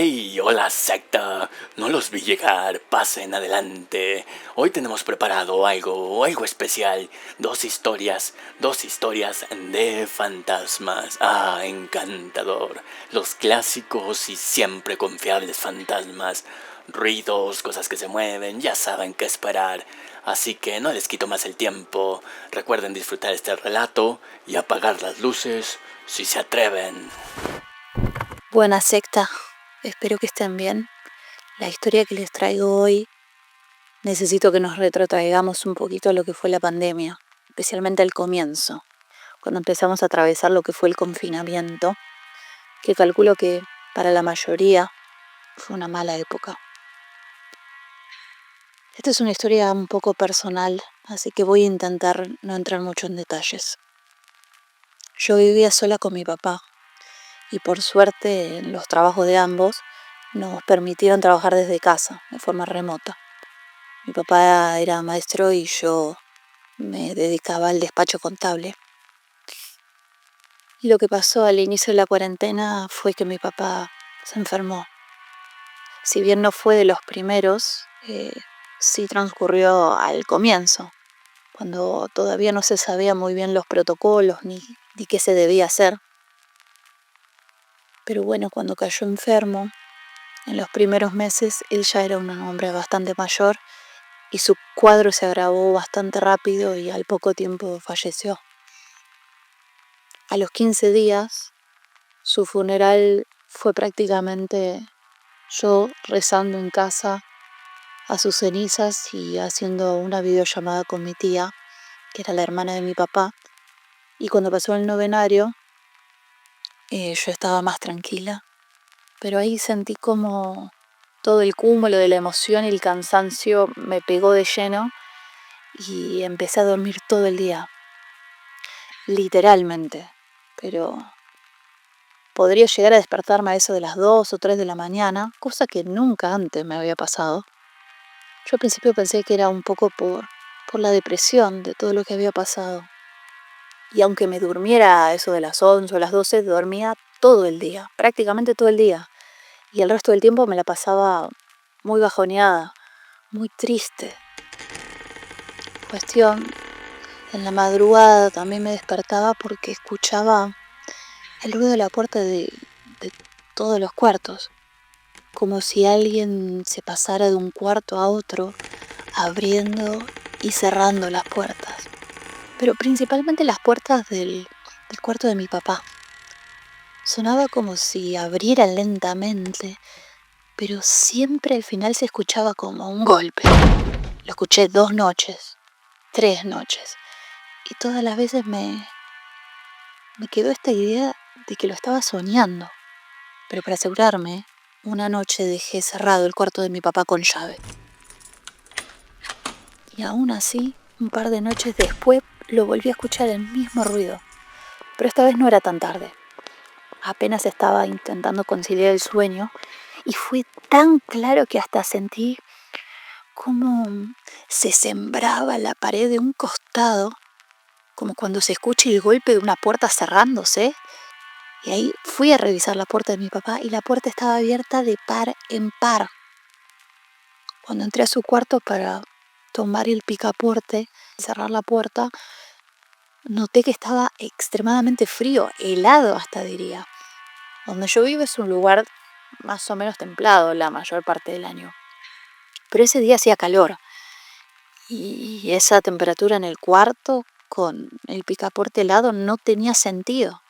¡Hey! ¡Hola, secta! No los vi llegar, pasen adelante. Hoy tenemos preparado algo especial. Dos historias de fantasmas. ¡Ah, encantador! Los clásicos y siempre confiables fantasmas. Ruidos, cosas que se mueven, ya saben qué esperar. Así que no les quito más el tiempo. Recuerden disfrutar este relato y apagar las luces si se atreven. Buena secta, espero que estén bien. La historia que les traigo hoy, necesito que nos retrotraigamos un poquito a lo que fue la pandemia, especialmente al comienzo, cuando empezamos a atravesar lo que fue el confinamiento, que calculo que para la mayoría fue una mala época. Esta es una historia un poco personal, así que voy a intentar no entrar mucho en detalles. Yo vivía sola con mi papá y por suerte en los trabajos de ambos nos permitieron trabajar desde casa, de forma remota. Mi papá era maestro y yo me dedicaba al despacho contable. Y lo que pasó al inicio de la cuarentena fue que mi papá se enfermó. Si bien no fue de los primeros, sí transcurrió al comienzo, cuando todavía no se sabía muy bien los protocolos ni qué se debía hacer. Pero bueno, cuando cayó enfermo, en los primeros meses él ya era un hombre bastante mayor y su cuadro se agravó bastante rápido y al poco tiempo falleció. A los 15 días, su funeral fue prácticamente yo rezando en casa a sus cenizas y haciendo una videollamada con mi tía, que era la hermana de mi papá. Y cuando pasó el novenario, yo estaba más tranquila. Pero ahí sentí como todo el cúmulo de la emoción y el cansancio me pegó de lleno y empecé a dormir todo el día. Literalmente. Pero podría llegar a despertarme a eso de las 2 o 3 de la mañana, cosa que nunca antes me había pasado. Yo al principio pensé que era un poco por la depresión de todo lo que había pasado. Y aunque me durmiera a eso de las 11 o las 12, dormía todo el día, prácticamente todo el día. Y el resto del tiempo me la pasaba muy bajoneada, muy triste. Cuestión, en la madrugada también me despertaba porque escuchaba el ruido de la puerta de todos los cuartos, como si alguien se pasara de un cuarto a otro, abriendo y cerrando las puertas, pero principalmente las puertas del cuarto de mi papá. Sonaba como si abrieran lentamente, pero siempre al final se escuchaba como un golpe. Lo escuché 2 noches, 3 noches, y todas las veces me quedó esta idea de que lo estaba soñando. Pero para asegurarme, una noche dejé cerrado el cuarto de mi papá con llave. Y aún así, un par de noches después, lo volví a escuchar el mismo ruido. Pero esta vez no era tan tarde. Apenas estaba intentando conciliar el sueño y fue tan claro que hasta sentí como se sembraba la pared de un costado, como cuando se escucha el golpe de una puerta cerrándose. Y ahí fui a revisar la puerta de mi papá y la puerta estaba abierta de par en par. Cuando entré a su cuarto para tomar el picaporte y cerrar la puerta, noté que estaba extremadamente frío, helado hasta diría. Donde yo vivo es un lugar más o menos templado la mayor parte del año. Pero ese día hacía calor y esa temperatura en el cuarto con el picaporte helado no tenía sentido.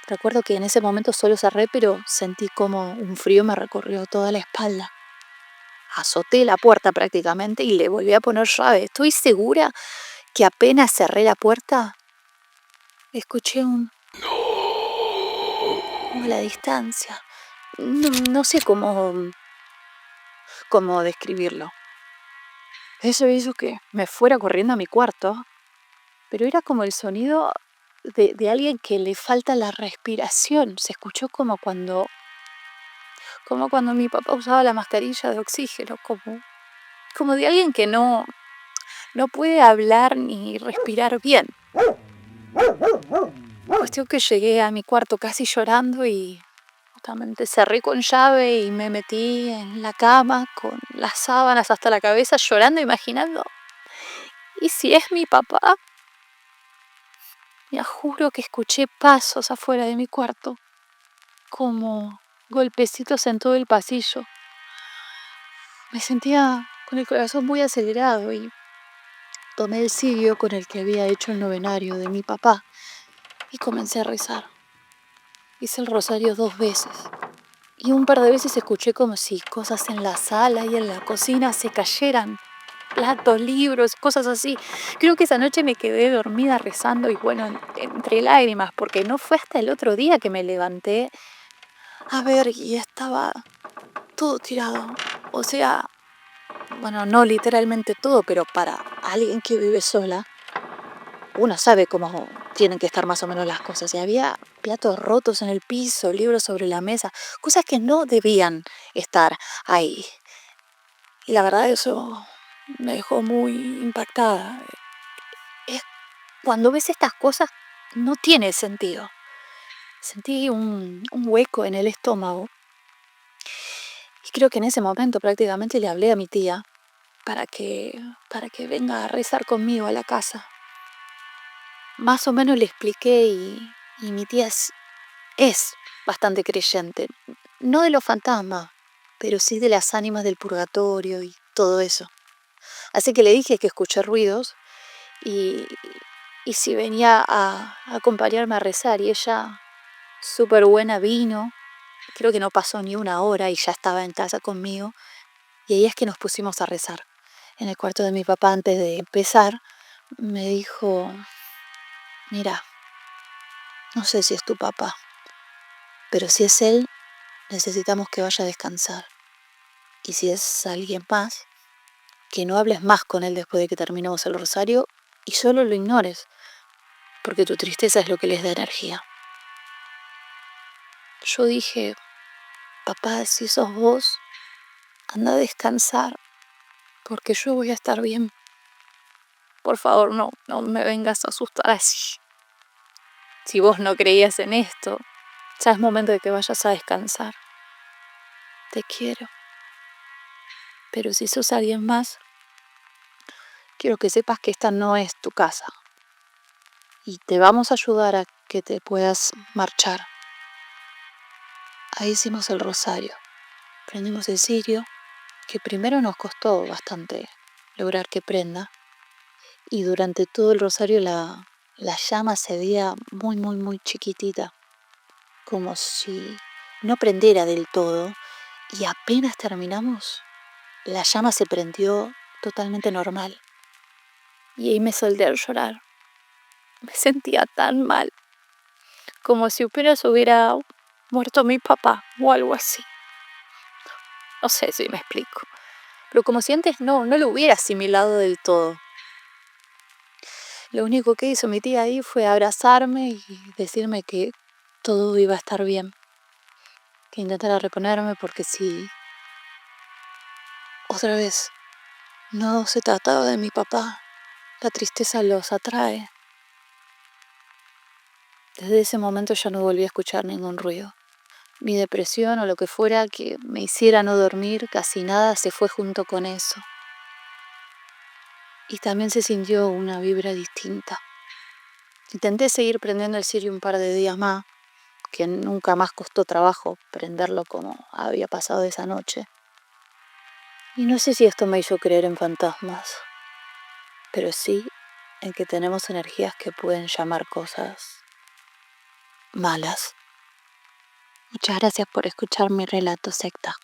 Recuerdo que en ese momento solo cerré, pero sentí como un frío me recorrió toda la espalda. Azoté la puerta prácticamente y le volví a poner llave. Estoy segura que apenas cerré la puerta, escuché como a la distancia. No sé cómo describirlo. Eso hizo que me fuera corriendo a mi cuarto, pero era como el sonido de alguien que le falta la respiración. Se escuchó como cuando mi papá usaba la mascarilla de oxígeno, como de alguien que no puede hablar ni respirar bien. Cuestión que llegué a mi cuarto casi llorando y justamente. Cerré con llave y me metí en la cama con las sábanas hasta la cabeza, llorando, imaginando. ¿Y si es mi papá? Me juro que escuché pasos afuera de mi cuarto, como golpecitos en todo el pasillo. Me sentía con el corazón muy acelerado y tomé el cirio con el que había hecho el novenario de mi papá y comencé a rezar. Hice el rosario 2 veces y un par de veces escuché como si cosas en la sala y en la cocina se cayeran. Platos, libros, cosas así. Creo que esa noche me quedé dormida rezando y bueno, entre lágrimas, porque no fue hasta el otro día que me levanté a ver y estaba todo tirado. O sea, bueno, no literalmente todo, pero para alguien que vive sola, uno sabe cómo tienen que estar más o menos las cosas. Y había platos rotos en el piso, libros sobre la mesa, cosas que no debían estar ahí. Y la verdad eso me dejó muy impactada. Es cuando ves estas cosas no tiene sentido. Sentí un hueco en el estómago y creo que en ese momento prácticamente le hablé a mi tía para que, para que venga a rezar conmigo a la casa. Más o menos le expliqué y mi tía es bastante creyente. No de los fantasmas, pero sí de las ánimas del purgatorio y todo eso. Así que le dije que escuché ruidos y, y si venía a acompañarme a rezar y ella, súper buena, vino. Creo que no pasó ni una hora y ya estaba en casa conmigo. Y ahí es que nos pusimos a rezar. En el cuarto de mi papá antes de empezar me dijo, mira, no sé si es tu papá, pero si es él, necesitamos que vaya a descansar. Y si es alguien más, que no hables más con él después de que terminemos el rosario y solo lo ignores, porque tu tristeza es lo que les da energía. Yo dije, papá, si sos vos, anda a descansar, porque yo voy a estar bien. Por favor, no me vengas a asustar así. Si vos no creías en esto, ya es momento de que vayas a descansar. Te quiero. Pero si sos alguien más, quiero que sepas que esta no es tu casa. Y te vamos a ayudar a que te puedas marchar. Ahí hicimos el rosario. Prendimos el cirio, que primero nos costó bastante lograr que prenda. Y durante todo el rosario la llama se veía muy, muy, muy chiquitita. Como si no prendiera del todo. Y apenas terminamos, la llama se prendió totalmente normal. Y ahí me solté a llorar. Me sentía tan mal. Como si apenas hubiera muerto mi papá o algo así. No sé si me explico. Pero como si antes no lo hubiera asimilado del todo. Lo único que hizo mi tía ahí fue abrazarme y decirme que todo iba a estar bien. Que intentara reponerme porque si otra vez no se trataba de mi papá, la tristeza los atrae. Desde ese momento ya no volví a escuchar ningún ruido. Mi depresión o lo que fuera que me hiciera no dormir, casi nada se fue junto con eso. Y también se sintió una vibra distinta. Intenté seguir prendiendo el cirio un par de días más, que nunca más costó trabajo prenderlo como había pasado esa noche. Y no sé si esto me hizo creer en fantasmas, pero sí en que tenemos energías que pueden llamar cosas malas. Muchas gracias por escuchar mi relato, secta.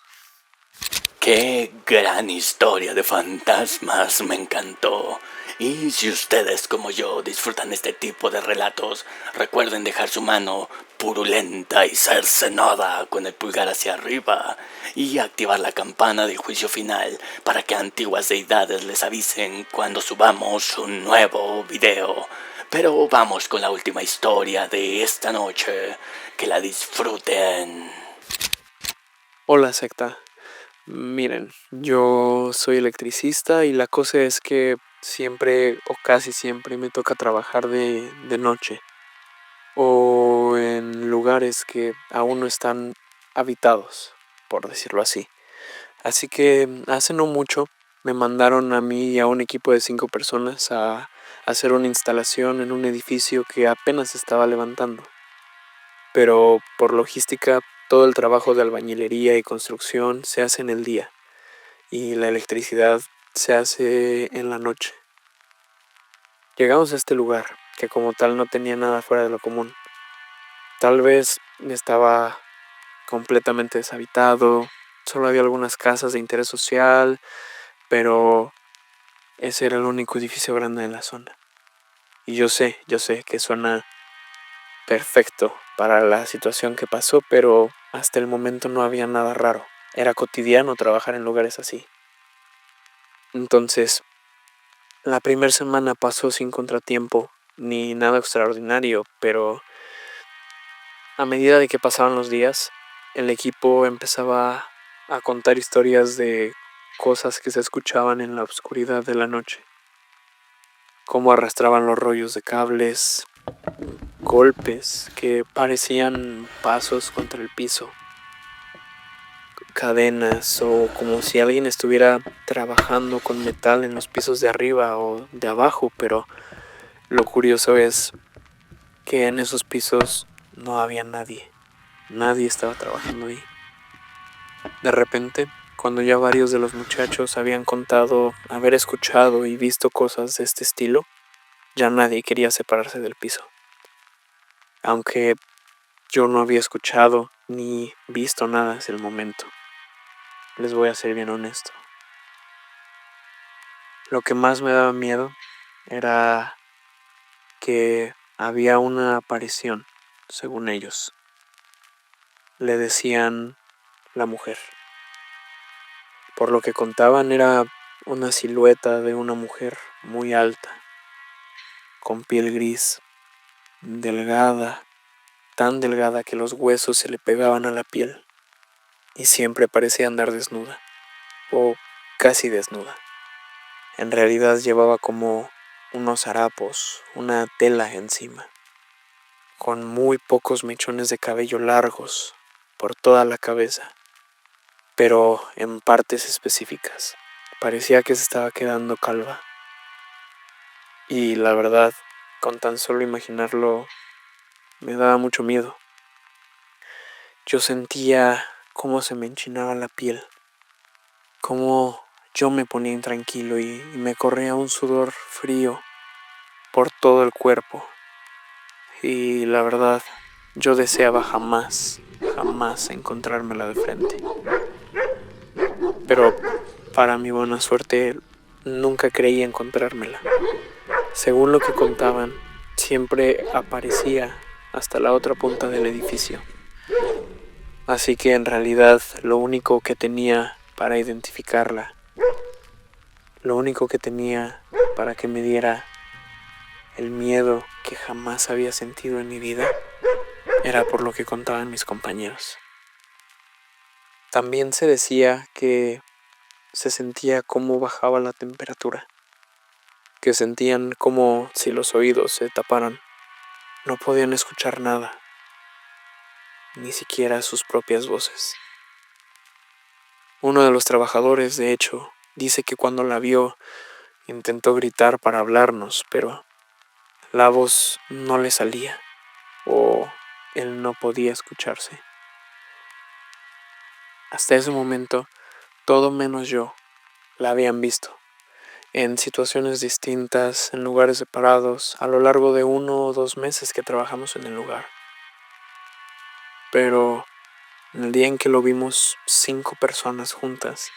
¡Qué gran historia de fantasmas! Me encantó. Y si ustedes como yo disfrutan este tipo de relatos, recuerden dejar su mano purulenta y cercenada con el pulgar hacia arriba y activar la campana del juicio final para que antiguas deidades les avisen cuando subamos un nuevo video. Pero vamos con la última historia de esta noche. Que la disfruten. Hola, secta. Miren, yo soy electricista y la cosa es que siempre o casi siempre me toca trabajar de noche o en lugares que aún no están habitados, por decirlo así. Así que hace no mucho me mandaron a mí y a un equipo de 5 personas a hacer una instalación en un edificio que apenas se estaba levantando. Pero por logística, todo el trabajo de albañilería y construcción se hace en el día y la electricidad se hace en la noche. Llegamos a este lugar, que como tal no tenía nada fuera de lo común. Tal vez estaba completamente deshabitado, solo había algunas casas de interés social, pero ese era el único edificio grande en la zona. Y yo sé que suena perfecto para la situación que pasó, pero hasta el momento no había nada raro. Era cotidiano trabajar en lugares así. Entonces, la primera semana pasó sin contratiempo ni nada extraordinario, pero a medida de que pasaban los días, el equipo empezaba a contar historias de cosas que se escuchaban en la oscuridad de la noche. Cómo arrastraban los rollos de cables, golpes que parecían pasos contra el piso, cadenas o como si alguien estuviera trabajando con metal en los pisos de arriba o de abajo, pero lo curioso es que en esos pisos no había nadie. Nadie estaba trabajando ahí. De repente, cuando ya varios de los muchachos habían contado haber escuchado y visto cosas de este estilo, ya nadie quería separarse del piso. Aunque yo no había escuchado ni visto nada hasta el momento. Les voy a ser bien honesto. Lo que más me daba miedo era que había una aparición, según ellos. Le decían la mujer. Por lo que contaban era una silueta de una mujer muy alta, con piel gris, delgada, tan delgada que los huesos se le pegaban a la piel, y siempre parecía andar desnuda, o casi desnuda. En realidad llevaba como unos harapos, una tela encima, con muy pocos mechones de cabello largos por toda la cabeza, pero en partes específicas. Parecía que se estaba quedando calva. Y la verdad, con tan solo imaginarlo, me daba mucho miedo. Yo sentía cómo se me enchinaba la piel, cómo yo me ponía intranquilo y me corría un sudor frío por todo el cuerpo. Y la verdad, yo deseaba jamás encontrármela de frente. Pero para mi buena suerte, nunca creí encontrármela. Según lo que contaban, siempre aparecía hasta la otra punta del edificio. Así que en realidad lo único que tenía para identificarla, lo único que tenía para que me diera el miedo que jamás había sentido en mi vida, era por lo que contaban mis compañeros. También se decía que se sentía cómo bajaba la temperatura, que sentían como si los oídos se taparan. No podían escuchar nada, ni siquiera sus propias voces. Uno de los trabajadores, de hecho, dice que cuando la vio intentó gritar para hablarnos, pero la voz no le salía o él no podía escucharse. Hasta ese momento, todo menos yo la habían visto, en situaciones distintas, en lugares separados, a lo largo de 1 o 2 meses que trabajamos en el lugar. Pero el día en que lo vimos 5 personas juntas,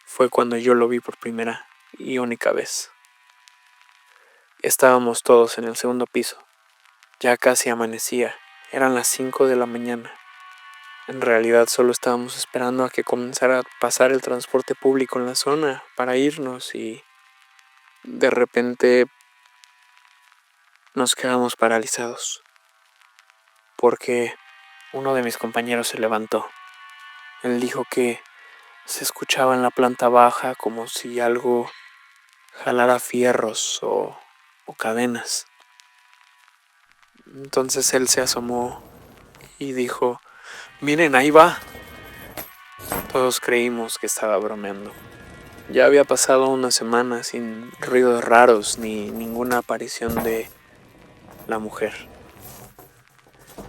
fue cuando yo lo vi por primera y única vez. Estábamos todos en el segundo piso. Ya casi amanecía. Eran las 5 de la mañana. En realidad solo estábamos esperando a que comenzara a pasar el transporte público en la zona para irnos y de repente nos quedamos paralizados. Porque uno de mis compañeros se levantó. Él dijo que se escuchaba en la planta baja como si algo jalara fierros o cadenas. Entonces él se asomó y dijo: miren, ahí va. Todos creímos que estaba bromeando. Ya había pasado una semana sin ruidos raros ni ninguna aparición de la mujer.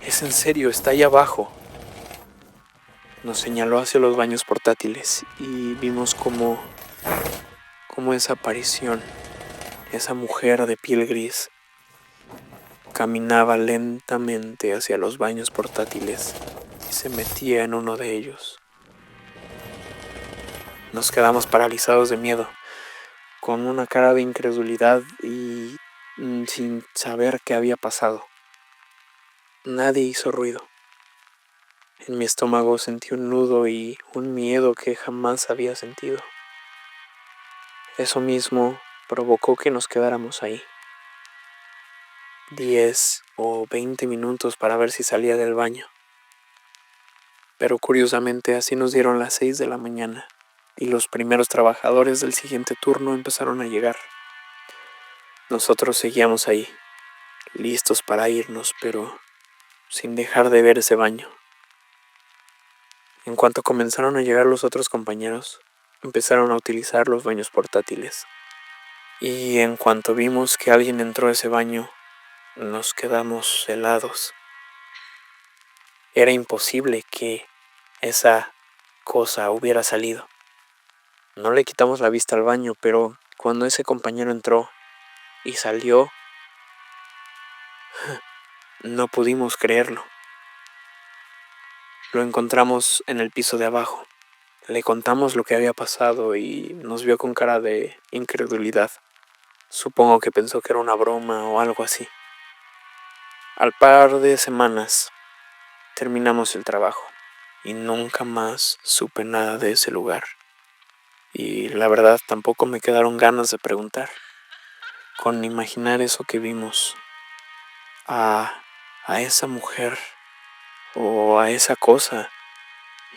Es en serio, está ahí abajo. Nos señaló hacia los baños portátiles y vimos como esa aparición, esa mujer de piel gris, caminaba lentamente hacia los baños portátiles y se metía en uno de ellos. Nos quedamos paralizados de miedo, con una cara de incredulidad y sin saber qué había pasado. Nadie hizo ruido. En mi estómago sentí un nudo y un miedo que jamás había sentido. Eso mismo provocó que nos quedáramos ahí 10 o 20 minutos para ver si salía del baño. Pero curiosamente así nos dieron las 6 de la mañana y los primeros trabajadores del siguiente turno empezaron a llegar. Nosotros seguíamos ahí, listos para irnos, pero sin dejar de ver ese baño. En cuanto comenzaron a llegar los otros compañeros, empezaron a utilizar los baños portátiles. Y en cuanto vimos que alguien entró a ese baño, nos quedamos helados. Era imposible que esa cosa hubiera salido. No le quitamos la vista al baño, pero cuando ese compañero entró y salió, no pudimos creerlo. Lo encontramos en el piso de abajo. Le contamos lo que había pasado y nos vio con cara de incredulidad. Supongo que pensó que era una broma o algo así. Al par de semanas terminamos el trabajo y nunca más supe nada de ese lugar. Y la verdad tampoco me quedaron ganas de preguntar. Con imaginar eso que vimos, a esa mujer o a esa cosa,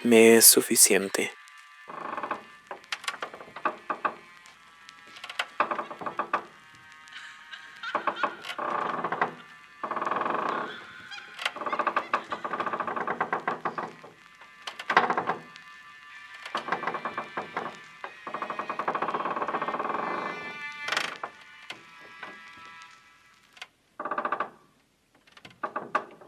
me es suficiente.